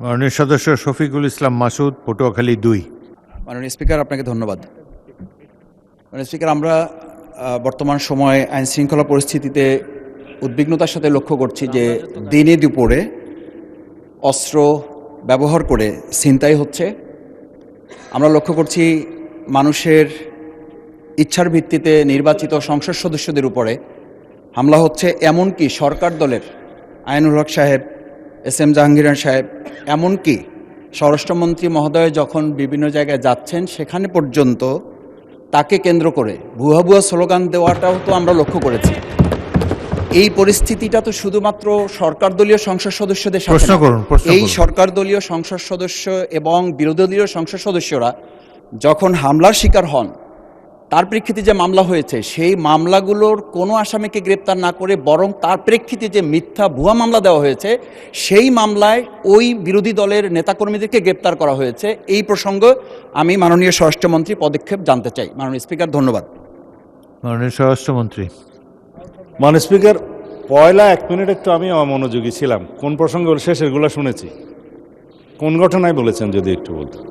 মাননীয় সদস্য শফিকুল ইসলাম মাসুদ, পটুয়াখালী 2। মাননীয় স্পিকার, আপনাকে ধন্যবাদ। মাননীয় স্পিকার, আমরা বর্তমান সময়ে আইন শৃঙ্খলা পরিস্থিতিতে উদ্বিগ্নতার সাথে লক্ষ্য করছি যে দিনে দুপুরে অস্ত্র ব্যবহার করে ছিনতাই হচ্ছে। আমরা লক্ষ্য করছি মানুষের ইচ্ছার ভিত্তিতে নির্বাচিত সংসদ সদস্যদের উপরে হামলা হচ্ছে, এমনকি সরকার দলের আইনুল হক সাহেব, এস.এম. জাহাঙ্গীর সাহেব, এমনকি স্বরাষ্ট্রমন্ত্রী মহোদয় যখন বিভিন্ন জায়গায় যাচ্ছেন সেখানে পর্যন্ত তাকে কেন্দ্র করে ভুয়া ভুয়া স্লোগান দেওয়াটাও তো আমরা লক্ষ্য করেছি। এই পরিস্থিতিটা তো শুধুমাত্র সরকার দলীয় সংসদ সদস্যদের সাথে প্রশ্ন করুন। এই সরকার দলীয় সংসদ সদস্য এবং বিরোধী দলীয় সংসদ সদস্যরা যখন হামলার শিকার হন, তার প্রেক্ষিতে যে মামলা হয়েছে সেই মামলাগুলোর কোনো আসামিকে গ্রেপ্তার না করে বরং তার প্রেক্ষিতে যে মিথ্যা ভুয়া মামলা দেওয়া হয়েছে সেই মামলায় ওই বিরোধী দলের নেতাকর্মীদেরকে গ্রেপ্তার করা হয়েছে। এই প্রসঙ্গে আমি মাননীয় স্বরাষ্ট্রমন্ত্রী পদক্ষেপ জানতে চাই। মাননীয় স্পিকার, ধন্যবাদ। মাননীয় স্বরাষ্ট্রমন্ত্রী। মাননীয় স্পিকার, পয়লা 1 মিনিট একটু আমি অমনোযোগী ছিলাম। কোন প্রসঙ্গে শেষেরগুলো শুনেছি, কোন ঘটনায় বলেছেন যদি একটু বলতেন।